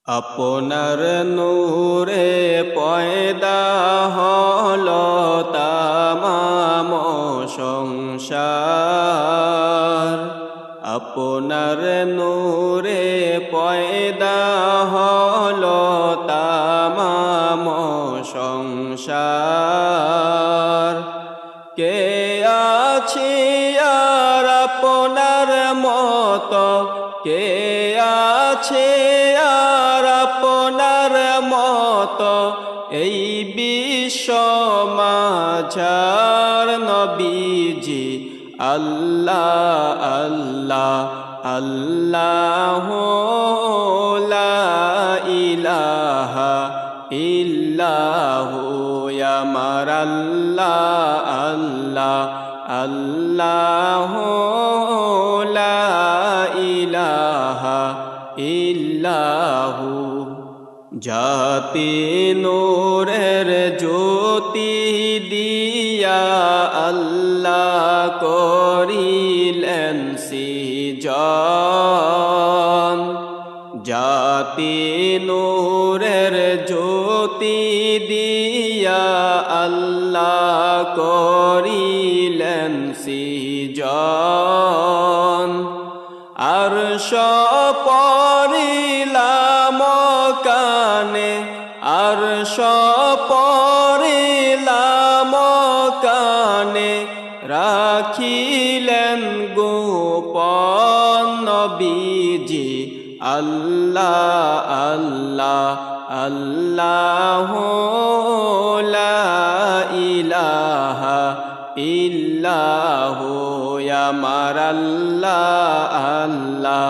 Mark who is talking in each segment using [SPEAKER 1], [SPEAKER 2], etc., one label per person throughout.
[SPEAKER 1] আপনার নূরে পয়দা হলো তামাম সংসার। আপনার নূরে পয়দা হলো তামাম সংসার। কে আছে আর আপনার মতো, কে আছে আর আপনার মতো, এই বিশ্ব মাঝার নবীজি। আল্লাহ আল্লাহ আল্লাহ লা ইলাহা ইল্লাহু আমার আল্লাহ আল্লাহ আল্লাহ লা ইলাহা ইল্লাহু। জাতি নূরের জ্যোতি দিয়া আল্লাহ করিলেন সৃজন। জাতি নূরের জ্যোতি দিয়া আল্লাহ করিলেন সৃজন। আরশ পরিলাম কানে, আরশ পরিলাম কানে, রাখিলেন গোপন নবীজি। আল্লাহ আল্লাহ আল্লাহ লা ইলাহা ইল্লাহু আমার আল্লাহ আল্লাহ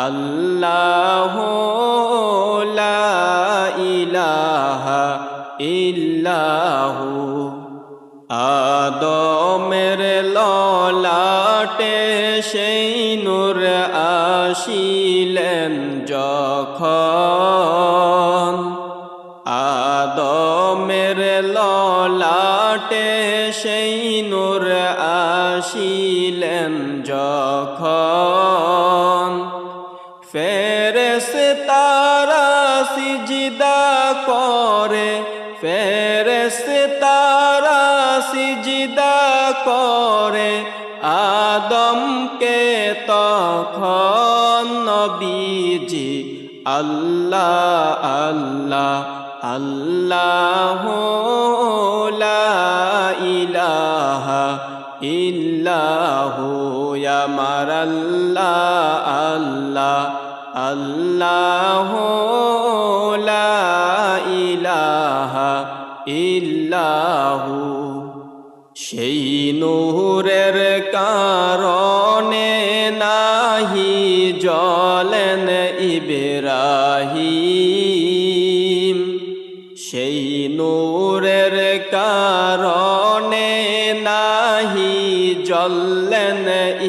[SPEAKER 1] আল্লাহ লা ইলাহা ইল্লাহু। আদমের ললাটে সেই নূর আসিলেন যখন, আদমের ললাটে সেই নূর আসিলেন যখন, ফেরেশতারা সিজদা করে, ফেরেশতারা সিজদা করে, আদমকে তখন নবীজি। আল্লাহ আল্লাহ আল্লাহ লা ইলাহা ইল্লাহু আমার আল্লাহ আল্লাহ আল্লাহ লা ইলাহা ইল্লাহু। সেই নূরের কারণে নাহি জ্বলেন ইব্রাহিম, সেই নূরের কারণে নাহি জ্বললেন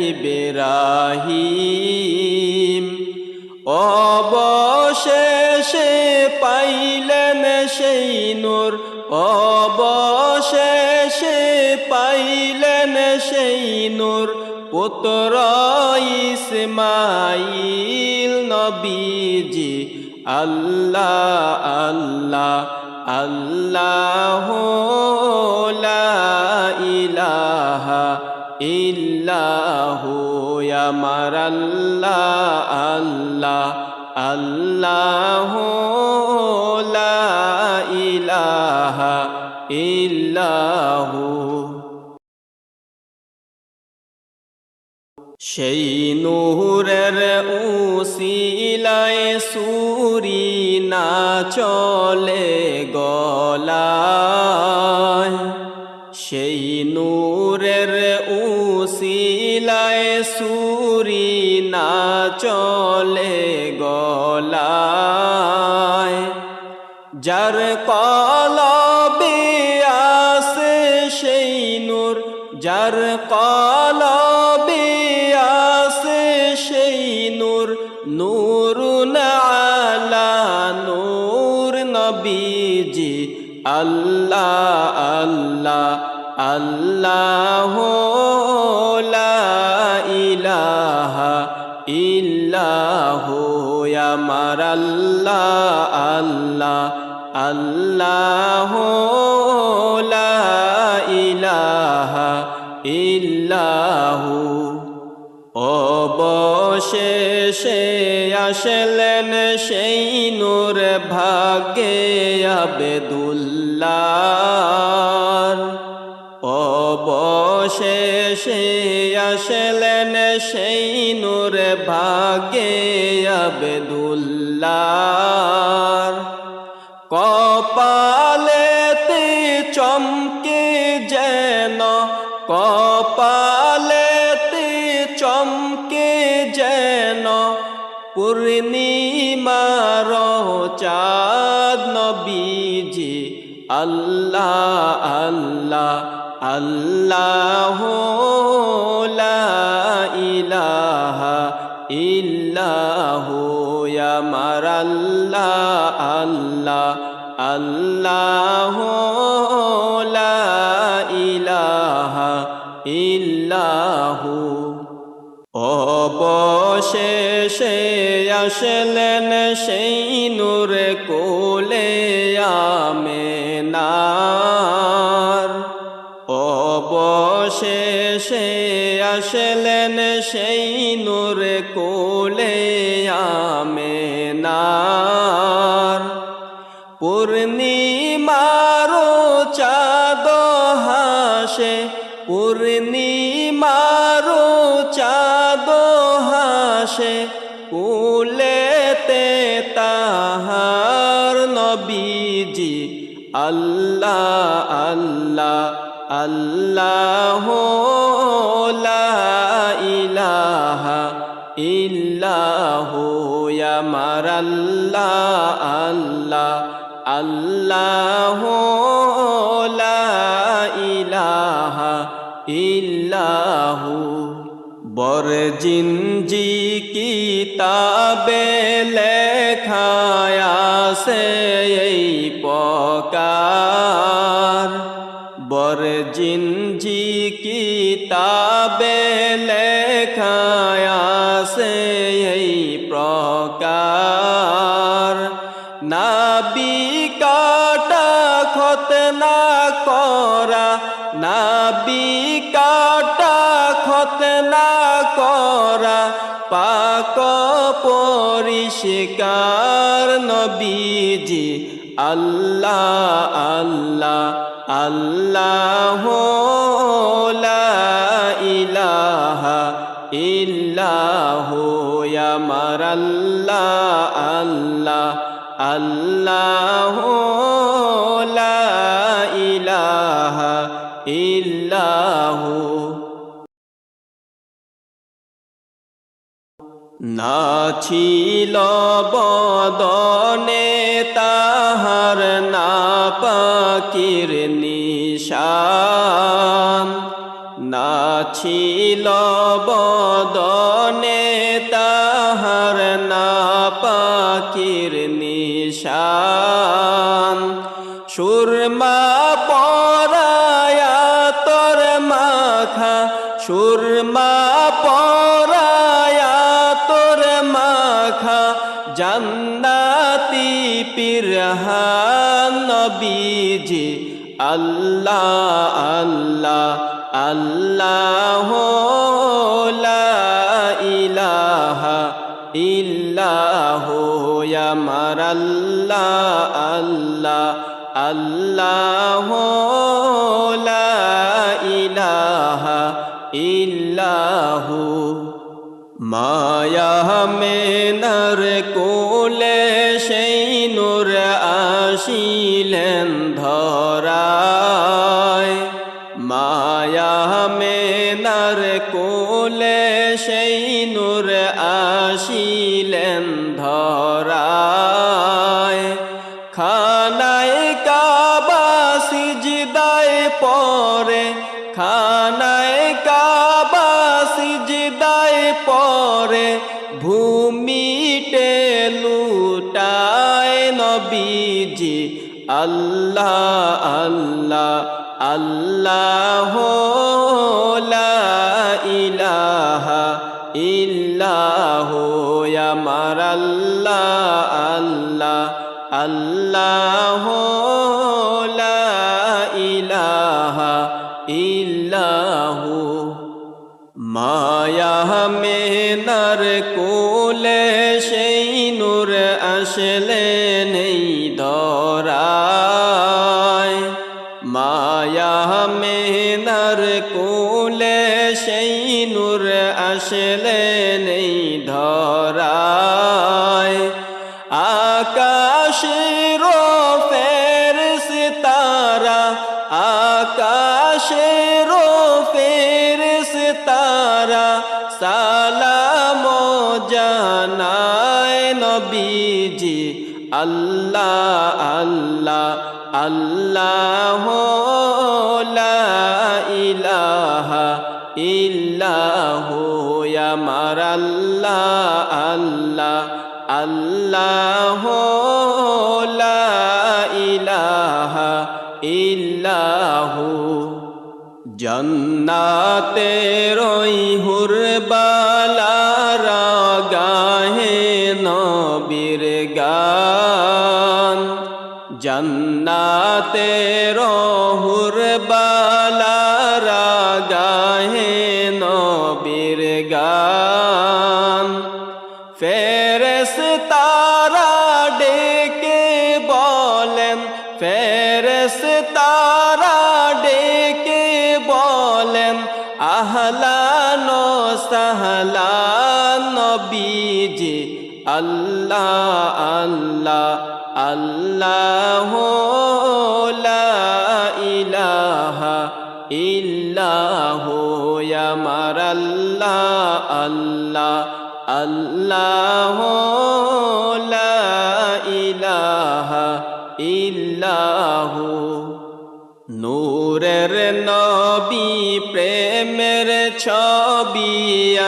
[SPEAKER 1] ইব্রাহিম। অবশেষে পাইলেন সেই নূর, অবশেষে পাইলেন সেই নূর, পুত্র ইসমাইল নবীজি। আল্লাহ আল্লাহ আল্লাহ লা ইলাহা ইল্লাহু আমার আল্লাহ আল্লাহ আল্লাহ লা ইলাহা ইল্লাহু। সেই নূরের উসিলায় সুরি না চলে গলায়, সেই নূরের উসিলায় সুরি না চলে গলায়। যার কলবে আসে সেই নূর, যার কলবে আসে সেই নূর, নূরুন আলা নূর নবীজি। আল্লাহ আল্লাহ আল্লাহ লা ইলাহা ইল্লাহু আমার আল্লাহ আল্লাহ আল্লাহ লা ইলাহা ইল্লাহু অবশেষে আসলেন সেই নূর ভাগ্যে আবদুল্লাহ অবশেষে আসলেন সেই নূর ভাগ্যে আবদুল্লাহ কপালেতে চমকে যেন কপালেতে চমকে যেন পূর্ণিমার চাঁদ নবীজি আল্লাহ আল্লাহ আল্লাহ লা ইলাহা ইল্লাহু আমার আল্লাহ আল্লাহ আল্লাহ লা ইলাহা ইল্লাহু অবশেষে আসলেন সেই নূর কোলে আমেনার অবশেষে আসলেন সেই নূর কোলে আমেনার পূর্ণিমার চাঁদ হাসে পূর্ণিমার চাঁদ হাসে কুলেতে তাহার নবীজি আল্লাহ আল্লাহ আল্লাহ লা ইলাহা ইল্লাহু আমার আল্লাহ আল্লাহ আল্লাহ লা ইলাহা ইল্লাহু বরজিনজি কিতাবে লেখা আছে এই প্রকার বরজিনজি কিতাবে লেখা আছে এই প্রকার নাবি কাটা খতনা করা নাবি কাটা খতনা করা পাক পরিষ্কার নবীজি আল্লাহ আল্লাহ আল্লাহ লা ইলাহা ইল্লাহু আমার আল্লাহ আল্লাহ আল্লাহ লা ইলাহা ইল্লাহু না ছিল বদনে তাহার না পাকির নিশান না ছিল বদনে তাহার না পাকির নিশান সুরমা পরায়া তোর মাখা সুরমা পরায়া তোর মাখা জান্নাতি পিরহান নবীজি আল্লাহ আল্লাহ আল্লাহ লা ইলাহা ইল্লাহু আমার আল্লাহ আল্লাহ আল্লাহ লা ইলাহা ইল্লাহু মায়া মেনার কোলে সেই নূর আসিলেন ধরায় মায়া মেনার কোলে সেই নূর আসিলেন ধরায় খানায় কাবা সিজদায় পরে খানায় কাবা সিজদায় পরে ভূমিতে লুটায় নবীজি আল্লাহ আল্লাহ আল্লাহ লা ইলাহা ইল্লাহু আমার আল্লাহ আল্লাহ লা ইলাহা ইল্লাহু মায়া মেনার কোলে সেই নূর আসলে নেই ধরায় মায়া মেনার কোলে সেই নূর আসলে নেই ধরায় আকাশের ফেরেশতারা আকাশের ফেরেশতারা সালাম জানায় নবীজি আল্লাহ আল্লাহ আল্লাহ লা ইলাহা ইল্লাহু আমার আল্লাহ আল্লাহ আল্লাহ লা ইলাহা ইল্লাহু জান্নাতের ওই হুরবালারা গাহে নবীর গান জান্নাতের হুরবালারা গাহে নবীর গান ফেরেশতারা ডেকে বলেন ফেরেশতারা ডেকে বলেন আহলান ও সাহলান নবীজি আল্লাহ আল্লাহ আল্লাহ লা ইলাহা ইল্লাহু আমার আল্লাহ আল্লাহ আল্লাহ লা ইলাহা ইল্লাহু নূরের নবী প্রেমের ছবি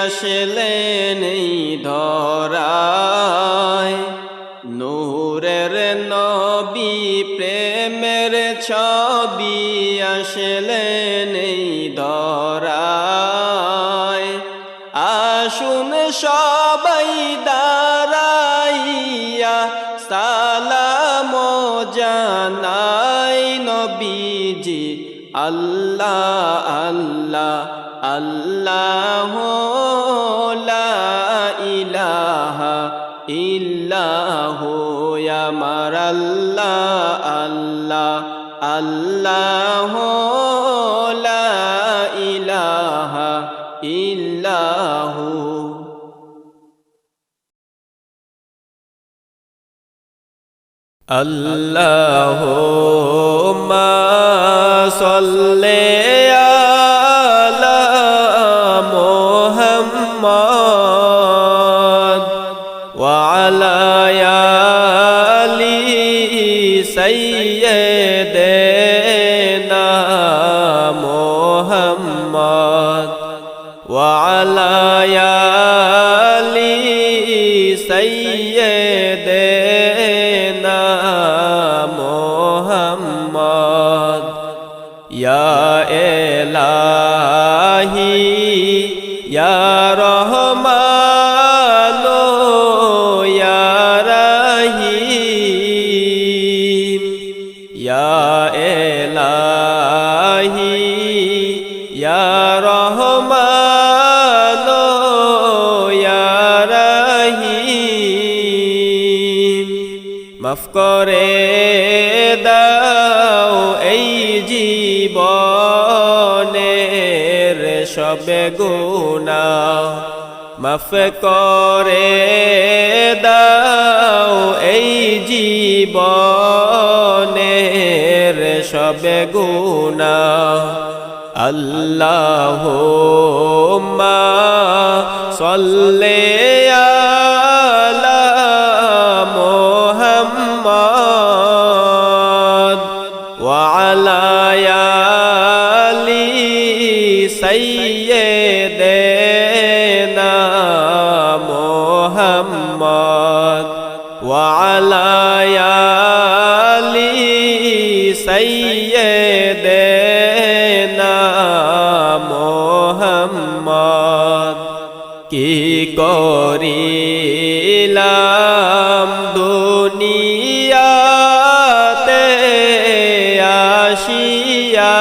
[SPEAKER 1] আসলেন এই ধরায় নূরের নবী প্রেমের ছবি আসলেন এই ধরায় আসুন সবাই দাঁড়াইয়া সালাম জানাই নবীজি আল্লাহ আল্লাহ আল্লাহ লা ইলাহা ইল্লাহু আমার আল্লাহ আল্লাহ আল্লাহ লা ইলাহা ইল্লাহু আল্লাহুম্মা সাল্লি আলা মুহাম্মাদ ওয়া আলা আলি সাইয়্যিদিনা মুহাম্মাদ ওয়া আলা আলি সাইয়্যিদিনা মুহাম্মাদ ইয়া ইলাহি ইয়া রহমান ইয়া রহিম ইয়া ইলাহি ইয়া রহমান ইয়া রহিম মাফ করে দাও এই জীবনের সব গুনাহ মাফ করে দাও এই জীবনের সব গুনাহ আল্লাহুম্মা সাল্লি আলা মুহাম্মাদ ওয়া আলা আলি সাইয়্যিদিনা মুহাম্মাদ ওয়া আলা আলি সাইয়্যিদিনা মুহাম্মাদ কি করিলাম দুনিয়া দুনিয়াতে আসিয়া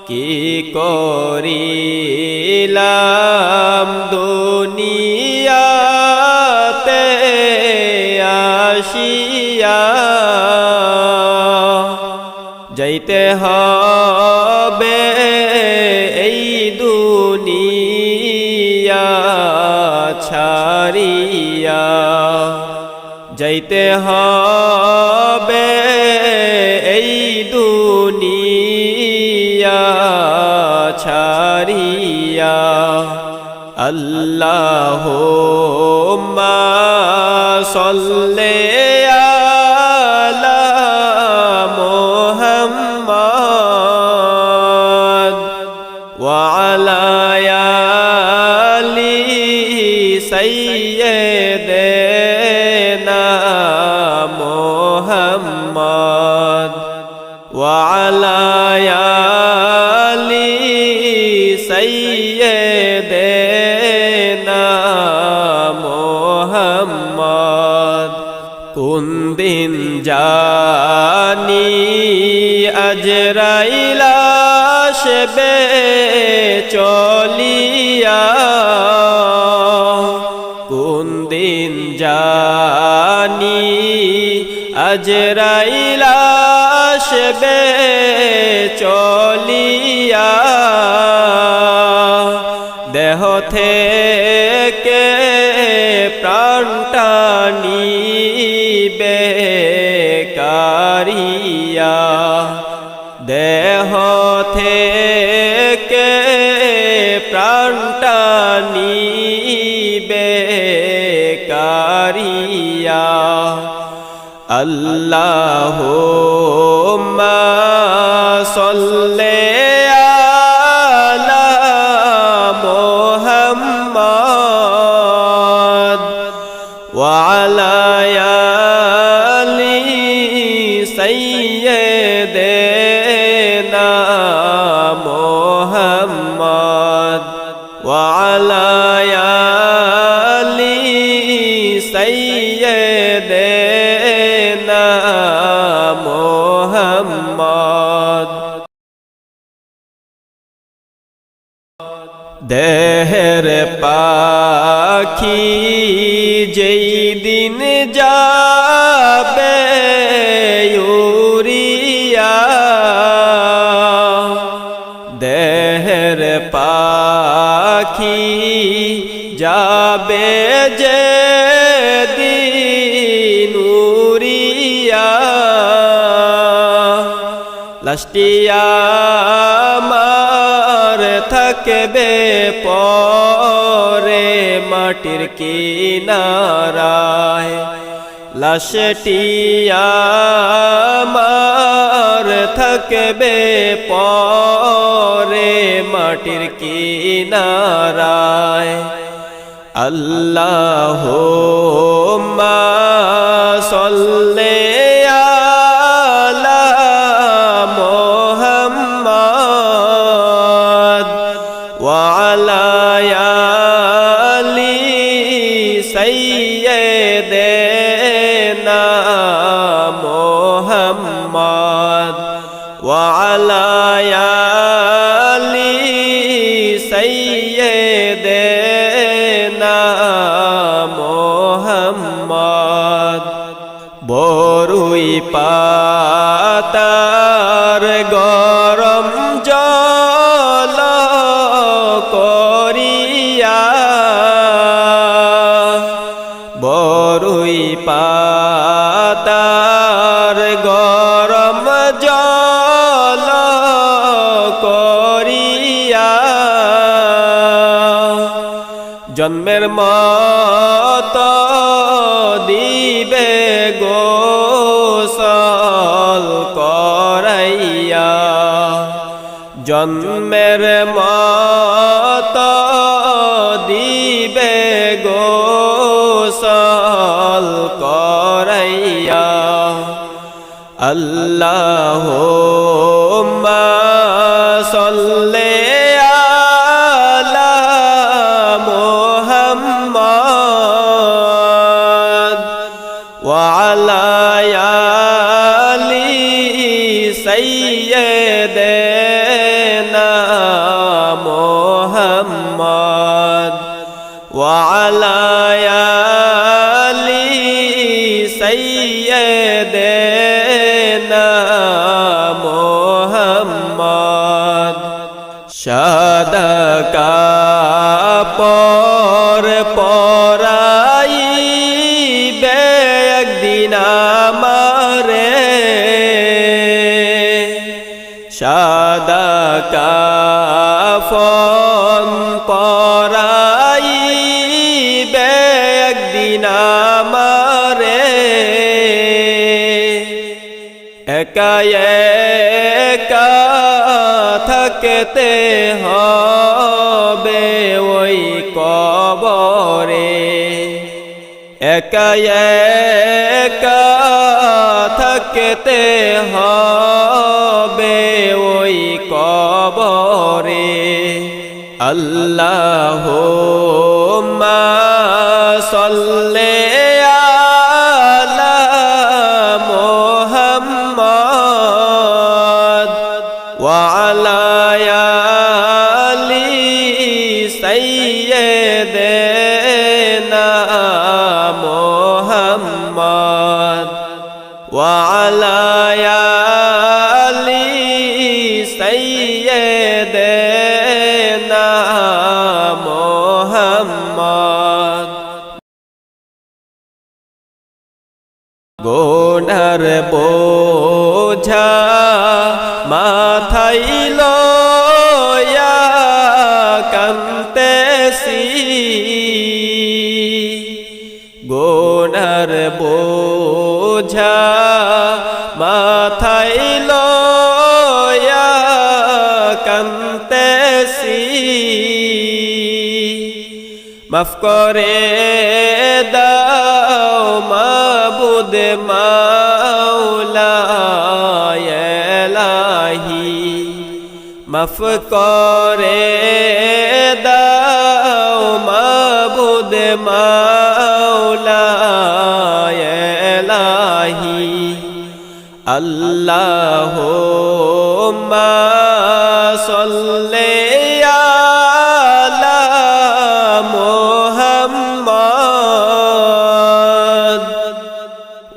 [SPEAKER 1] কি করিলাম দুনিয়াতে আসিয়া যাইতে হবে এই দুনিয়া ছাড়িয়া যাইতে হবে এই দুনিয়া ছাড়িয়া আল্লাহুম্মা সাল্লি আলা মুহাম্মাদ ওয়া আলা আলি সাইয়্যিদিনা মুহাম্মাদ ওয়া আলা আলি সাইয়্যিদিনা মুহাম্মাদ কোন দিন জানি আজরাইল আসবে চলিয়া কোন দিন জানি আজরাইল আসবে চলিয়া দেহ থেকে প্রাণটা নিবে কারিয়া দেহ থেকে প্রাণটা নিবে কারিয়া আল্লাহুম্মা সাল্লি আলা মুহাম্মাদ ওয়া আলা আলি সাইয়্যিদিনা মুহাম্মাদ ওয়া আলা আলি সাইয়্যিদিনা মুহাম্মাদ দেহের পাখি যেই দিন যাবে উড়িয়া দেহের পাখি যাবে যে দিন উড়িয়া লাশটিয়া আমার থাকবে পরে মাটির কিনারায় লাশটি আমার থাকবে পরে মাটির কিনারায় আল্লাহুম্মা সাল্লি আলা মুহাম্মাদ ওয়া আলা আলি সাইয়্যিদিনা মুহাম্মাদ ওয়া আলা আলি সাইয়্যিদিনা মুহাম্মাদ বরুই পাতার গরম জল করিয়া বরুই পাতার গরম জল করিয়া জন্মের মত দিবে গোসল করাইয়া জন্মের মত দিবে গোসল করাইয়া আল্লাহুম্মা সাল্লি আলা মুহাম্মাদ وعلى آل سيدنا محمد وعلى آل سيدنا محمد সাদা কাপড় পরাইবে একদিন আমারে সাদা কাফন পরাইবে একদিন আমারে একা একা থাকতে হবে ওই কবরে একা একা থাকতে হবে ওই কবরে আল্লাহুম্মা সাল্লি আলা মুহাম্মদ ওয়া আলা আলি সাইয়্যিদিনা মুহাম্মদ ওয়া আলা আলি সাইয়্যিদিনা মুহাম্মদ গুনার বোঝা মাথায় লয়া কান্তেছি গুনার বোঝা মাথায় লয়া কান্তেছি মাফ করে দাও মাবুদ মাওলা ইলাহি মাফ করে দাও মাবুদ মাওলা ইলাহি আল্লাহুম্মা সাল্লি আলা মুহাম্মদ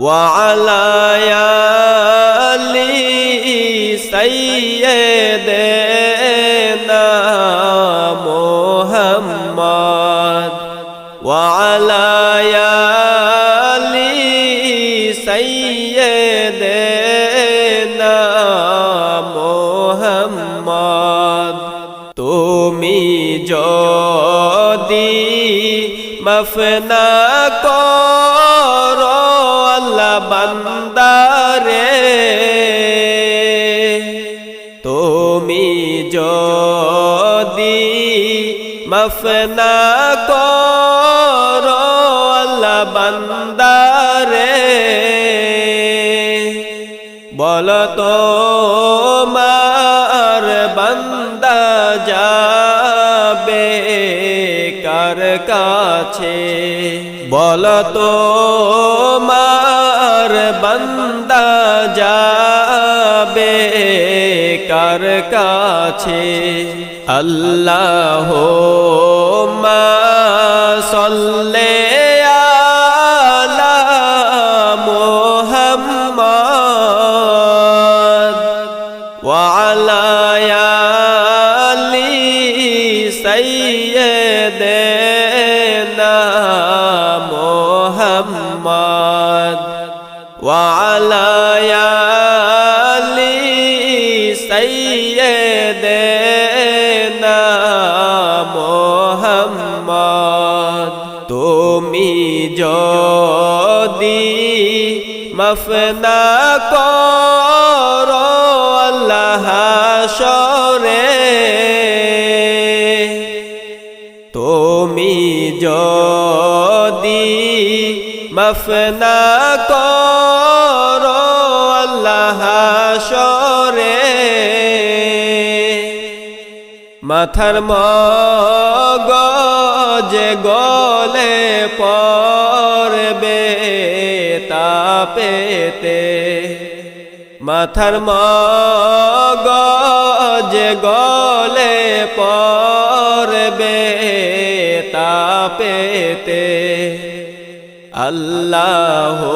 [SPEAKER 1] ওয়া আলা আলি সাইয়্যিদিনা মুহাম্মদ ওয়া আলা আলি সাইয়্যিদিনা মুহাম্মদ তুমি যদি মাফ না করো আল্লাহ বান্দারে তুমি যদি মাফ না করো আল্লাহ বান্দারে বলো তোমার বান্দা যাবে কার কাছে বলো তোমার বান্দা যাবে কার কাছে আল্লাহুম্মা সাল্লি আলা মুহাম্মদ ওয়া আলা আলি সাইয়্যিদিনা মুহাম্মদ ওয়া আলা আলি সাইয়্যিদিনা মুহাম্মদ তুমি যদি মাফ না করো আল্লাহ হাশরে তুমি যদি মাফ না করো আল্লাহ হাশরে মাথার মগজ গলে পড়বে তাপেতে মাথার মগজ গলে পড়বে তাপেতে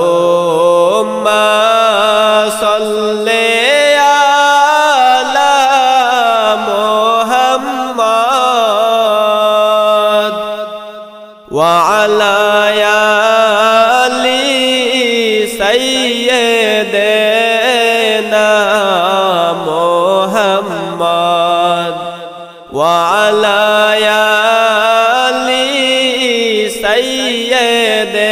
[SPEAKER 1] আল্লাহুম্মা সাল্লি আলা মুহাম্মাদ ওয়া আলা আলি সাইয়্যিদিনা মুহাম্মাদ ওয়া আলা আলি সাইয়্যিদিনা